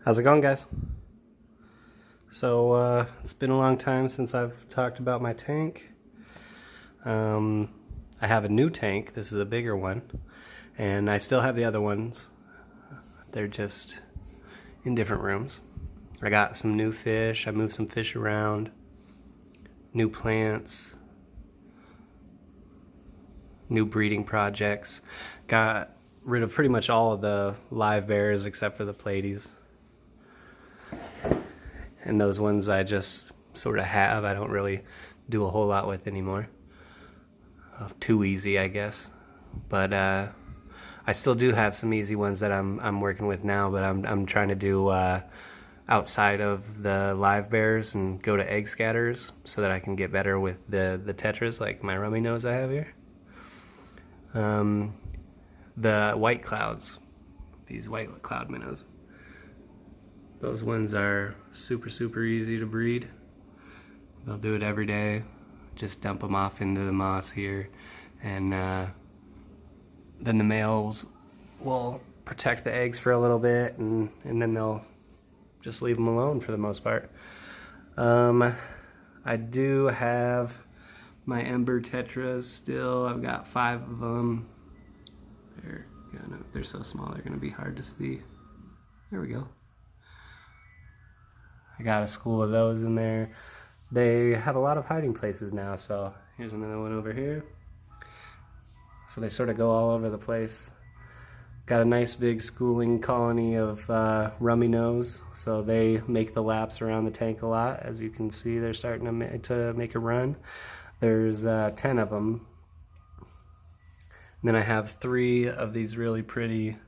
How's it going, guys? So it's been a long time since I've talked about my tank. I have a new tank. This is a bigger one, and I still have the other ones. They're just in different rooms. I got some new fish. I moved some fish around. New plants. New breeding projects. Got rid of pretty much all of the live bears except for the platies. And those ones I just sort of have. I don't really do a whole lot with anymore. Too easy, I guess. But I still do have some easy ones that I'm working with now. But I'm trying to do outside of the live bears and go to egg scatters so that I can get better with the tetras, like my rummy nose I have here. The white clouds, these white cloud minnows. Those ones are super easy to breed. They'll do it every day. Just dump them off into the moss here, and then the males will protect the eggs for a little bit, and then they'll just leave them alone for the most part. I do have my ember tetras still. I've got 5 of them. They're so small they're gonna be hard to see. There we go. I got a school of those in there. They have a lot of hiding places now, so here's another one over here. So they sort of go all over the place. Got a nice big schooling colony of rummy nose, so they make the laps around the tank a lot. As you can see, they're starting to make a run. There's 10 of them. And then I have 3 of these really pretty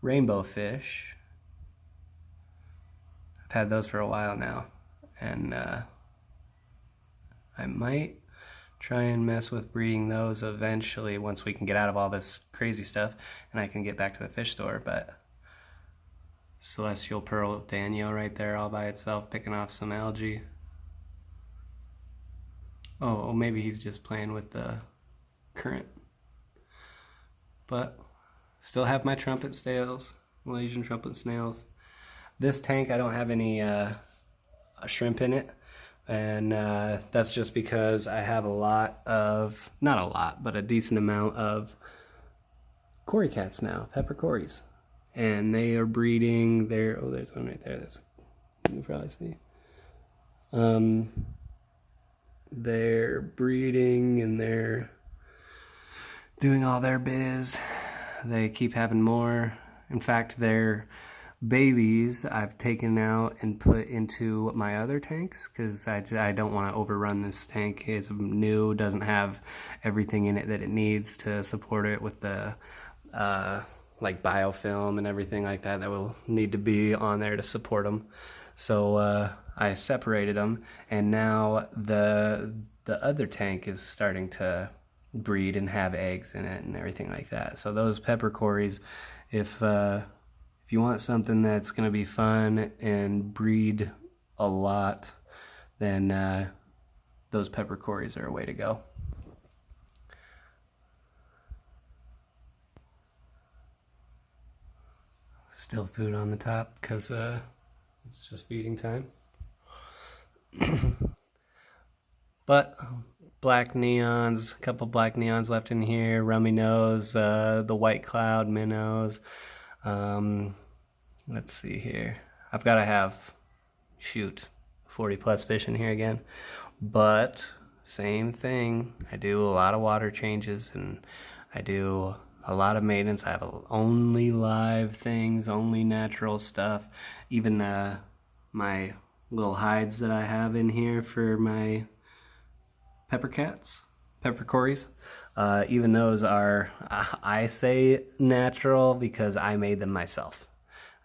rainbow fish. Had those for a while now, and I might try and mess with breeding those eventually once we can get out of all this crazy stuff and I can get back to the fish store. But celestial Pearl Danio right there all by itself, picking off some algae. Oh, maybe he's just playing with the current. But still have my trumpet snails, Malaysian trumpet snails. This tank, I don't have any shrimp in it, and that's just because I have a lot of, not a lot, but a decent amount of Cory cats now, pepper Corys, and they are breeding. Oh, there's one right there. That's, you can probably see. They're breeding and they're doing all their biz. They keep having more. In fact, they're babies I've taken out and put into my other tanks because I don't want to overrun this tank. It's new, doesn't have everything in it that it needs to support it with the like biofilm and everything like that will need to be on there to support them. So I separated them, and now the other tank is starting to breed and have eggs in it and everything like that. So those pepper Corys, if you want something that's going to be fun and breed a lot, then those pepper Corys are a way to go. Still food on the top because it's just feeding time. But black neons, a couple black neons left in here, rummy nose, the white cloud minnows. Let's see here. I've got to have, 40 plus fish in here again. But same thing. I do a lot of water changes and I do a lot of maintenance. I have only live things, only natural stuff. Even my little hides that I have in here for my pepper cats, pepper Corys. Even those are, I say natural because I made them myself.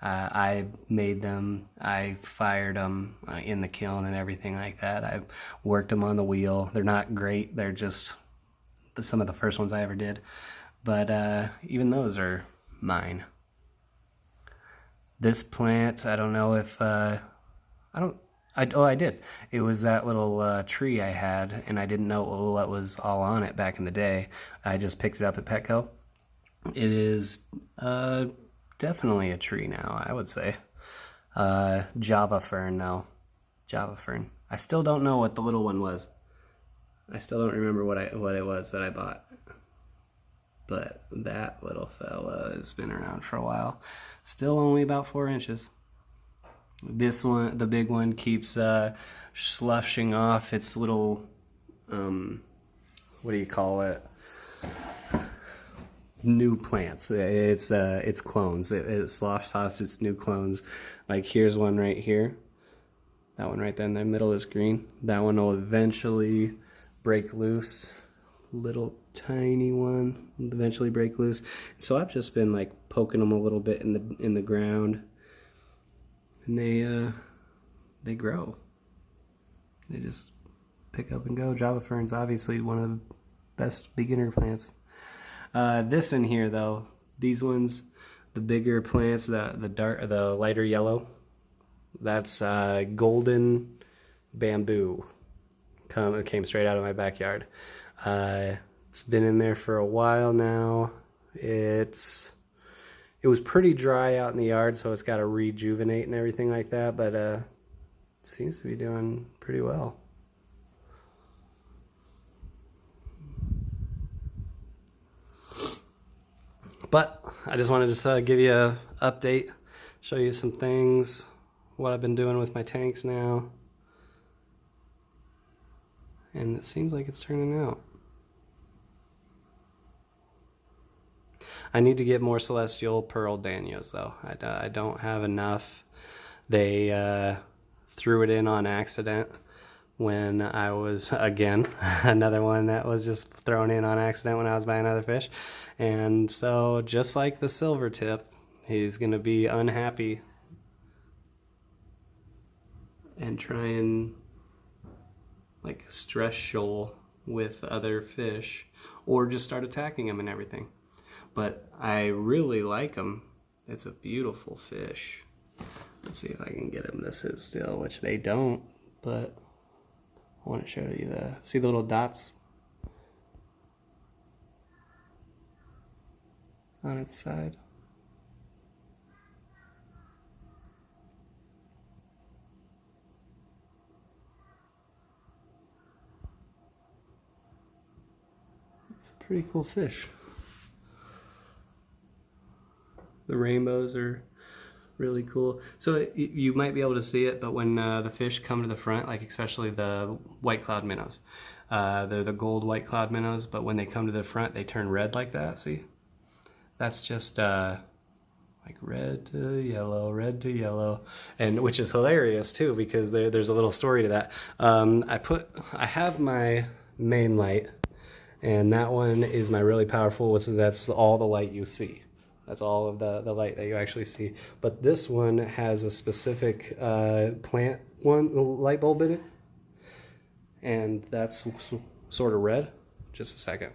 I made them, I fired them in the kiln and everything like that. I've worked them on the wheel. They're not great. They're just some of the first ones I ever did. But even those are mine. This plant, I don't know if, I did. It was that little tree I had, and I didn't know what was all on it back in the day. I just picked it up at Petco. It is definitely a tree now, I would say. Java fern though. Java fern. I still don't know what the little one was. I still don't remember what it was that I bought. But that little fella has been around for a while. Still only about 4 inches. This one, the big one, keeps sloughing off its little, what do you call it? New plants. It's clones. It sloughs off its new clones. Like here's one right here. That one right there in the middle is green. That one will eventually break loose. Little tiny one will eventually break loose. So I've just been like poking them a little bit in the ground, and they grow. They just pick up and go. Java fern's obviously one of the best beginner plants. This in here though, these ones, the bigger plants, the lighter yellow, that's golden bamboo. It came straight out of my backyard. It's been in there for a while now. It was pretty dry out in the yard, so it's got to rejuvenate and everything like that, but it seems to be doing pretty well. But I just wanted to give you an update, show you some things, what I've been doing with my tanks now. And it seems like it's turning out. I need to get more celestial Pearl Danios though. I don't have enough. They threw it in on accident when I was, again, another one that was just thrown in on accident when I was buying other fish. And so just like the silver tip, he's going to be unhappy and try and like stress shoal with other fish or just start attacking them and everything. But I really like them. It's a beautiful fish. Let's see if I can get them to sit still, which they don't, but I want to show you see the little dots on its side? It's a pretty cool fish. The rainbows are really cool. So you might be able to see it, but when the fish come to the front, like especially the white cloud minnows, they're the gold white cloud minnows, but when they come to the front, they turn red like that, see? That's just like red to yellow, and which is hilarious too, because there's a little story to that. I have my main light, and that one is my really powerful, that's all the light you see. That's all of the light that you actually see. But this one has a specific plant light bulb in it, and that's sort of red. Just a second.